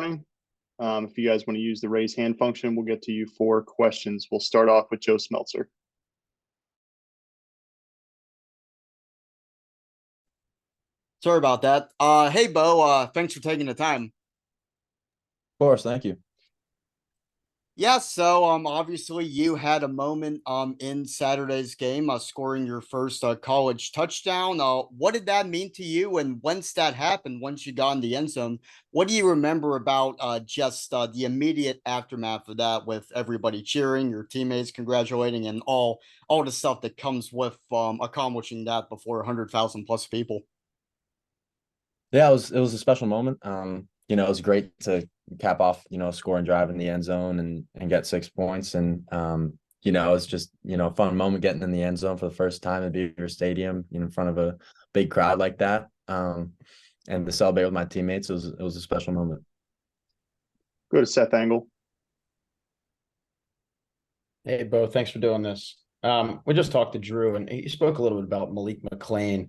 morning. If you guys want to use the raise hand function, we'll get to you for questions. We'll start off with Joe Smeltzer. Sorry about that. Hey, Beau, thanks for taking the time. Of course, thank you. Yeah, so obviously you had a moment in Saturday's game, scoring your first college touchdown. What did that mean to you? And once that happened, once you got in the end zone, what do you remember about just the immediate aftermath of that, with everybody cheering, your teammates congratulating, and all the stuff that comes with accomplishing that before 100,000 plus people? Yeah, it was a special moment. It was great to cap off, a scoring drive in the end zone and get 6 points. And it's just, a fun moment getting in the end zone for the first time at Beaver Stadium, in front of a big crowd like that. And to celebrate with my teammates, it was a special moment. Go to Seth Angle. Hey, Beau, thanks for doing this. We just talked to Drew, and he spoke a little bit about Malik McLean,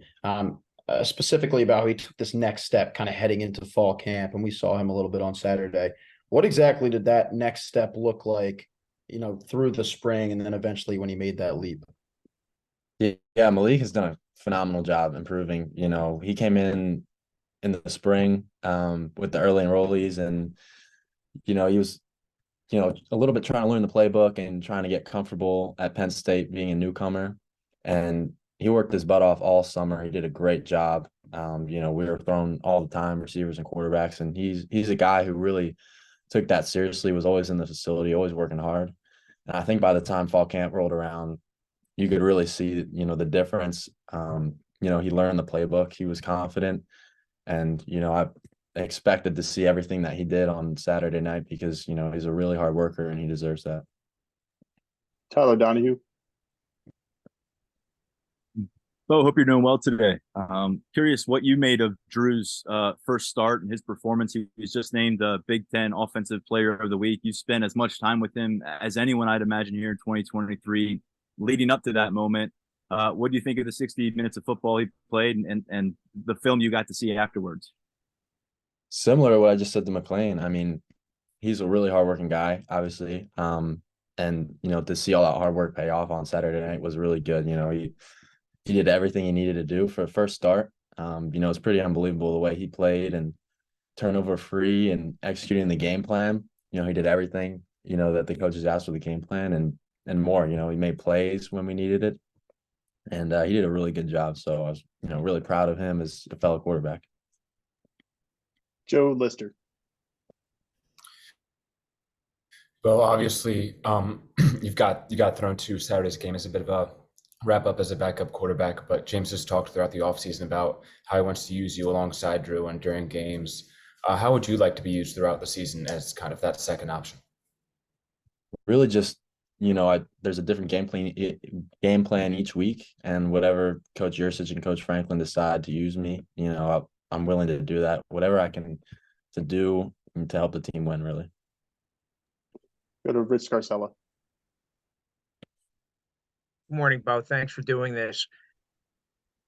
specifically about how he took this next step kind of heading into fall camp, and we saw him a little bit on Saturday. What exactly did that next step look like, through the spring and then eventually when he made that leap? Yeah, Malik has done a phenomenal job improving. He came in the spring with the early enrollees, and, he was a little bit trying to learn the playbook and trying to get comfortable at Penn State being a newcomer. And he worked his butt off all summer. He did a great job. We were throwing all the time, receivers and quarterbacks, and he's a guy who really took that seriously, was always in the facility, always working hard. And I think by the time fall camp rolled around, you could really see, the difference. He learned the playbook. He was confident. And, I expected to see everything that he did on Saturday night because, he's a really hard worker and he deserves that. Tyler Donahue. Beau, hope you're doing well today. Curious what you made of Drew's first start and his performance. He was just named the Big Ten Offensive Player of the Week. You spent as much time with him as anyone, I'd imagine, here in 2023, leading up to that moment. What do you think of the 60 minutes of football he played and the film you got to see afterwards? Similar to what I just said to McLean. I mean, he's a really hardworking guy, obviously. And, to see all that hard work pay off on Saturday night was really good. He did everything he needed to do for a first start. It's pretty unbelievable the way he played and turnover free and executing the game plan. He did everything, that the coaches asked for the game plan and more. He made plays when we needed it. And he did a really good job. So I was, really proud of him as a fellow quarterback. Joe Lister. Well, obviously, you got thrown to Saturday's game as a bit of a wrap up as a backup quarterback, but James has talked throughout the offseason about how he wants to use you alongside Drew and during games. How would you like to be used throughout the season as kind of that second option? Really just, there's a different game plan each week, and whatever Coach Yursich and Coach Franklin decide to use me, I'm willing to do that. Whatever I can to do to help the team win, really. Go to Rich Scarcella. Good morning, Beau. Thanks for doing this.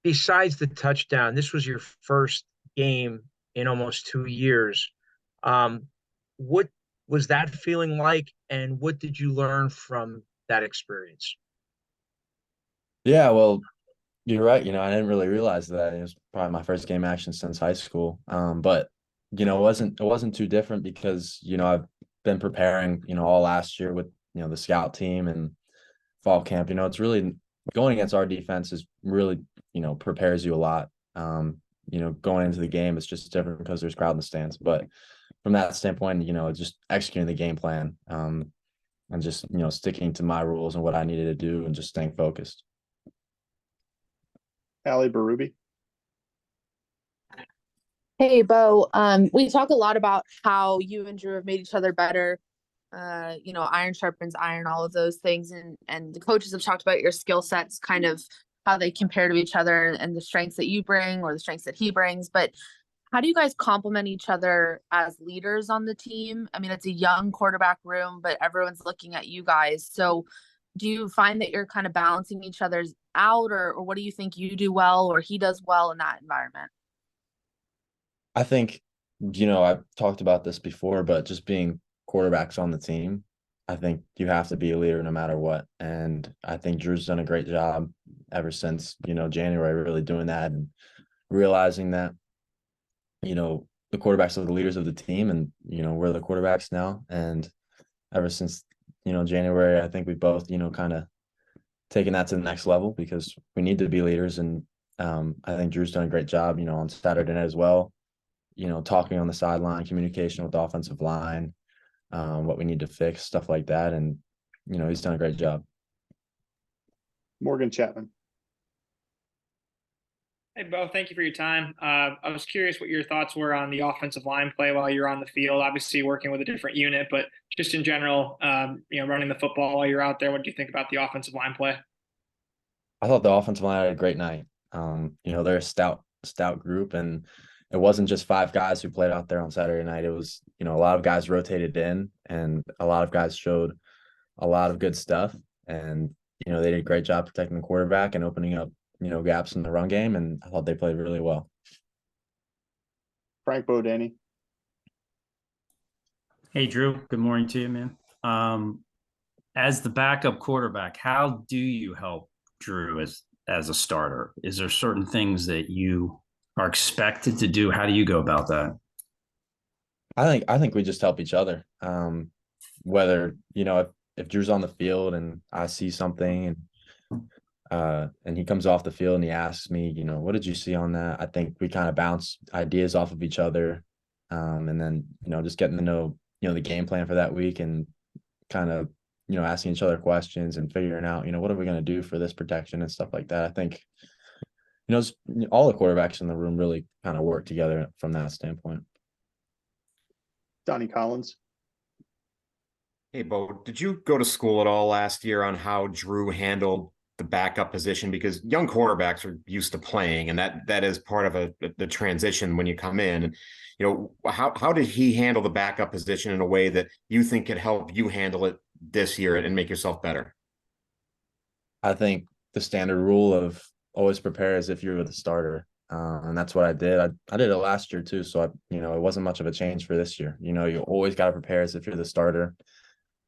Besides the touchdown, this was your first game in almost 2 years. What was that feeling like, and what did you learn from that experience? Yeah, well, you're right. I didn't really realize that. It was probably my first game action since high school. But it wasn't too different because, I've been preparing, all last year with, the scout team and fall camp. It's really going against our defense is really, prepares you a lot. Going into the game, it's just different because there's crowd in the stands. But from that standpoint, just executing the game plan and just, sticking to my rules and what I needed to do and just staying focused. Allie Berube. Hey, Beau. We talk a lot about how you and Drew have made each other better. Iron sharpens iron, all of those things. And the coaches have talked about your skill sets, kind of how they compare to each other and the strengths that you bring or the strengths that he brings. But how do you guys complement each other as leaders on the team? I mean, it's a young quarterback room, but everyone's looking at you guys. So do you find that you're kind of balancing each other's out, or what do you think you do well or he does well in that environment? I think, I've talked about this before, but just being quarterbacks on the team, I think you have to be a leader no matter what. And I think Drew's done a great job ever since, January, really doing that and realizing that, the quarterbacks are the leaders of the team and, we're the quarterbacks now. And ever since, January, I think we both, kind of taken that to the next level because we need to be leaders. And I think Drew's done a great job, on Saturday night as well, talking on the sideline, communication with the offensive line, what we need to fix, stuff like that. And, he's done a great job. Morgan Chapman. Hey, Beau, thank you for your time. I was curious what your thoughts were on the offensive line play while you're on the field, obviously working with a different unit, but just in general, running the football while you're out there. What do you think about the offensive line play? I thought the offensive line had a great night. They're a stout group, and it wasn't just 5 guys who played out there on Saturday night. It was, a lot of guys rotated in, and a lot of guys showed a lot of good stuff. And, they did a great job protecting the quarterback and opening up, gaps in the run game, and I thought they played really well. Frank Bodani. Hey, Drew. Good morning to you, man. As the backup quarterback, how do you help Drew as a starter? Is there certain things that you are expected to do? How do you go about that? I think we just help each other. Whether, if Drew's on the field and I see something and he comes off the field and he asks me, what did you see on that? I think we kind of bounce ideas off of each other. And then, just getting to know, the game plan for that week and kind of, asking each other questions and figuring out, what are we going to do for this protection and stuff like that. I think, all the quarterbacks in the room really kind of work together from that standpoint. Donnie Collins. Hey, Beau, did you go to school at all last year on how Drew handled the backup position? Because young quarterbacks are used to playing, and that is part of the transition when you come in. And, how did he handle the backup position in a way that you think could help you handle it this year and make yourself better? I think the standard rule of always prepare as if you're the starter. And that's what I did. I did it last year too. So, it wasn't much of a change for this year. You always got to prepare as if you're the starter.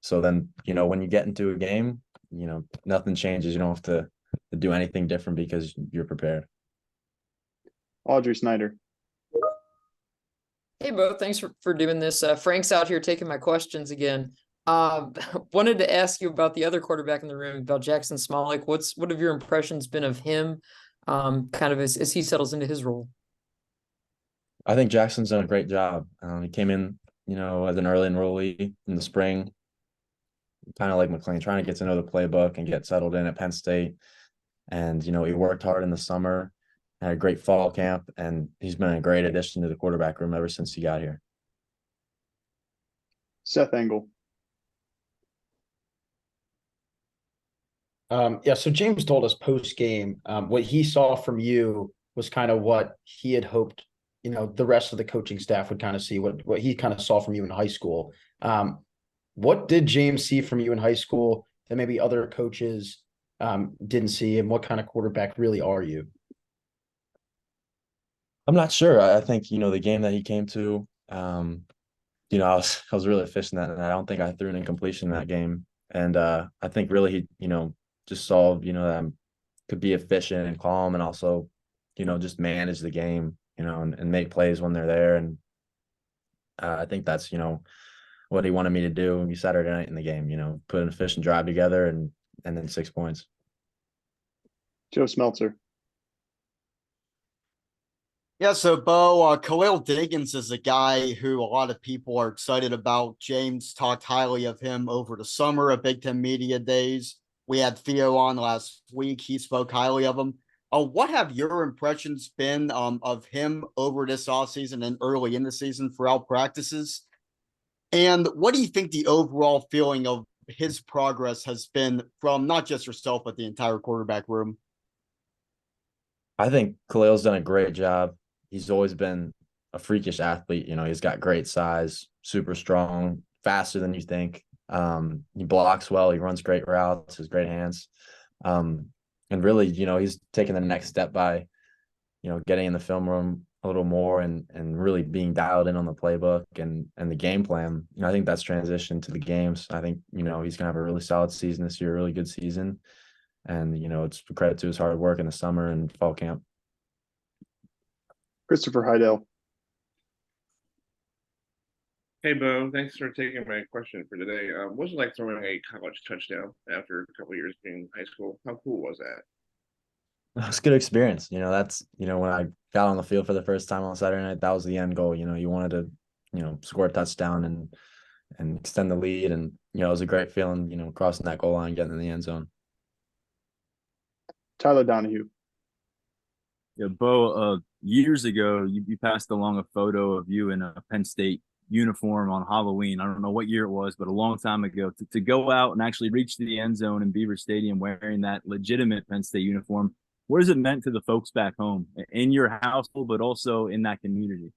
So then, when you get into a game, nothing changes. You don't have to do anything different because you're prepared. Audrey Snyder. Hey, Beau, thanks for doing this. Frank's out here taking my questions again. Wanted to ask you about the other quarterback in the room, about Jackson Smolik. What have your impressions been of him, kind of as he settles into his role? I think Jackson's done a great job. He came in, as an early enrollee in the spring, kind of like McLean, trying to get to know the playbook and get settled in at Penn State. And, he worked hard in the summer, had a great fall camp, and he's been a great addition to the quarterback room ever since he got here. Seth Engel. So James told us post game, what he saw from you was kind of what he had hoped, the rest of the coaching staff would kind of see, what he kind of saw from you in high school. What did James see from you in high school that maybe other coaches didn't see, and what kind of quarterback really are you? I'm not sure. I think, the game that he came to, I was really efficient at that, and I don't think I threw an incompletion in that game. And I think really he, just saw, that I could be efficient and calm and also, just manage the game, and make plays when they're there. And I think that's, what he wanted me to do Saturday night in the game, put an efficient drive together and then 6 points. Joe Smeltzer. Yeah, so Beau, Khalil Diggins is a guy who a lot of people are excited about. James talked highly of him over the summer at Big Ten Media Days. We had Theo on last week. He spoke highly of him. What have your impressions been of him over this offseason and early in the season throughout practices? And what do you think the overall feeling of his progress has been from not just yourself, but the entire quarterback room? I think Khalil's done a great job. He's always been a freakish athlete. He's got great size, super strong, faster than you think. He blocks well. He runs great routes, has great hands. And really, he's taken the next step by, getting in the film room a little more and really being dialed in on the playbook and the game plan, I think that's transitioned to the games. I think, he's gonna have a really solid season this year, a really good season. And, it's a credit to his hard work in the summer and fall camp. Christopher Heidel. Hey, Beau, thanks for taking my question for today. What was it like throwing a college touchdown after a couple of years being in high school? How cool was that? It was a good experience. That's, when I got on the field for the first time on Saturday night, that was the end goal. You wanted to, score a touchdown and extend the lead. And, it was a great feeling, crossing that goal line, getting in the end zone. Tyler Donahue. Yeah, Beau, years ago, you passed along a photo of you in a Penn State uniform on Halloween. I don't know what year it was, but a long time ago. To go out and actually reach the end zone in Beaver Stadium wearing that legitimate Penn State uniform, what has it meant to the folks back home in your household, but also in that community?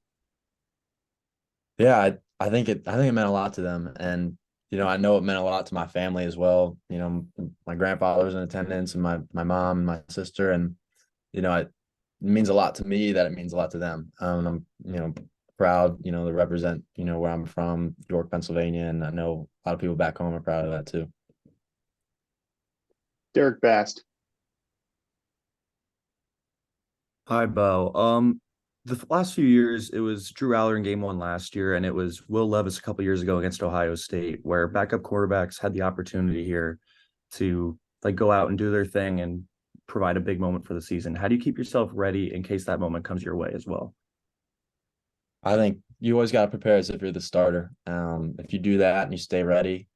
Yeah, I think it meant a lot to them. And, I know it meant a lot to my family as well. My grandfather was in attendance and my mom and my sister. And, it means a lot to me that it means a lot to them. I'm, proud, to represent, where I'm from, York, Pennsylvania. And I know a lot of people back home are proud of that too. Derek Bast. Hi, Beau. The last few years, it was Drew Aller in game 1 last year, and it was Will Levis a couple years ago against Ohio State, where backup quarterbacks had the opportunity here to go out and do their thing and provide a big moment for the season. How do you keep yourself ready in case that moment comes your way as well? I think you always got to prepare as if you're the starter. If you do that and you stay ready,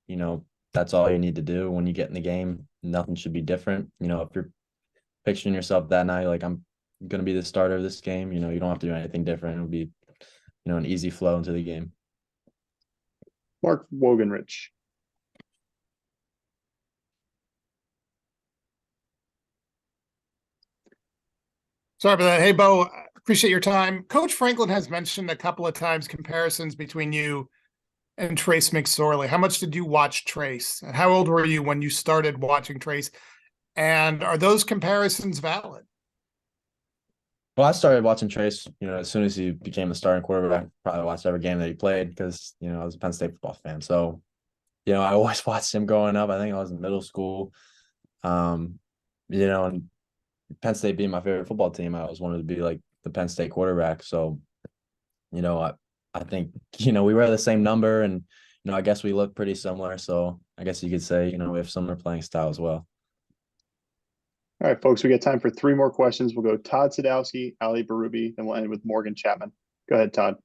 that's all you need to do. When you get in the game, nothing should be different. If you're picturing yourself that night, like I'm going to be the starter of this game, you don't have to do anything different. It'll be, an easy flow into the game. Mark Wogenrich. Sorry about that. Hey, Beau, appreciate your time. Coach Franklin has mentioned a couple of times comparisons between you and Trace McSorley. How much did you watch Trace? And how old were you when you started watching Trace? And are those comparisons valid? Well, I started watching Trace, as soon as he became the starting quarterback. Probably watched every game that he played because, I was a Penn State football fan. So, I always watched him growing up. I think I was in middle school. And Penn State being my favorite football team, I always wanted to be like the Penn State quarterback. So, I think, we wear the same number and, I guess we look pretty similar. So I guess you could say, we have similar playing style as well. All right, folks, we got time for 3 more questions. We'll go Todd Sadowski, Ali Barubi, then we'll end with Morgan Chapman. Go ahead, Todd.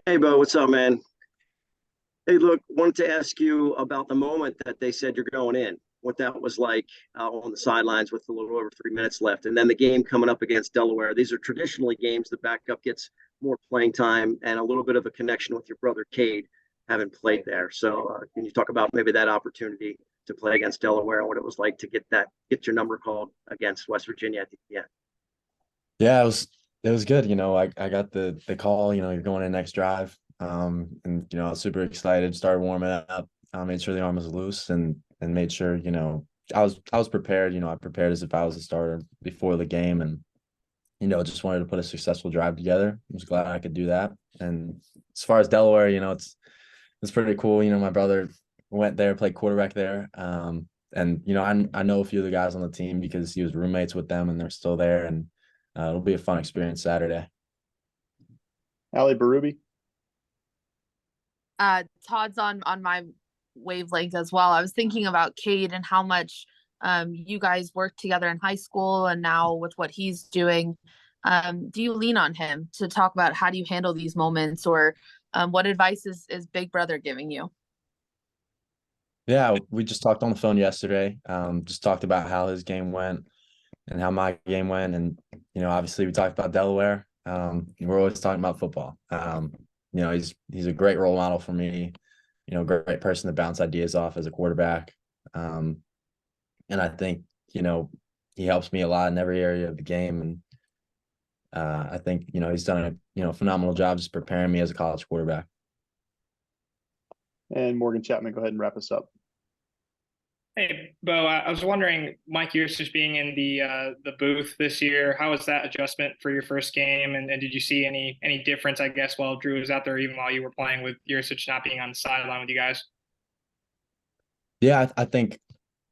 Hey, Beau, what's up, man? Hey, look, wanted to ask you about the moment that they said you're going in, what that was like on the sidelines with a little over 3 minutes left, and then the game coming up against Delaware. These are traditionally games the backup gets more playing time and a little bit of a connection with your brother Cade, having played there. So can you talk about maybe that opportunity to play against Delaware and what it was like to get your number called against West Virginia at the end? Yeah, it was good. I got the call, you're going in next drive. And, I was super excited, started warming up, made sure the arm was loose and made sure, I was prepared, I prepared as if I was a starter before the game and, just wanted to put a successful drive together. I was glad I could do that. And as far as Delaware, it's pretty cool. My brother went there, played quarterback there. And, I know a few of the guys on the team because he was roommates with them and they're still there. And it'll be a fun experience Saturday. Ali Barubi. Todd's on my wavelength as well. I was thinking about Cade and how much you guys worked together in high school and now with what he's doing. Do you lean on him to talk about how do you handle these moments or what advice is Big Brother giving you? Yeah, we just talked on the phone yesterday. Just talked about how his game went and how my game went. And, obviously we talked about Delaware. We're always talking about football. He's a great role model for me, great person to bounce ideas off as a quarterback. And I think, he helps me a lot in every area of the game. And I think, he's done a, phenomenal job just preparing me as a college quarterback. And Morgan Chapman, go ahead and wrap us up. Hey, Beau, I was wondering, Mike Yurcich being in the booth this year, how was that adjustment for your first game? And did you see any difference, I guess, while Drew was out there, even while you were playing with Yurcich not being on the sideline with you guys? Yeah, I think,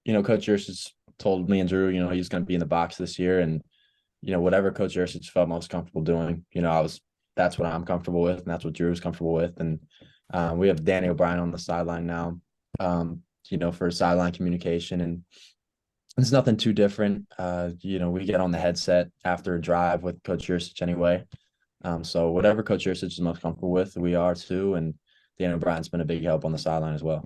Coach Yurcich told me and Drew, he's going to be in the box this year, and whatever Coach Yurcich felt most comfortable doing, that's what I'm comfortable with, and that's what Drew was comfortable with. And we have Danny O'Brien on the sideline now, for sideline communication, and it's nothing too different. We get on the headset after a drive with Coach Yurcich anyway. So whatever Coach Yurcich is most comfortable with, we are too. And Danny O'Brien's been a big help on the sideline as well.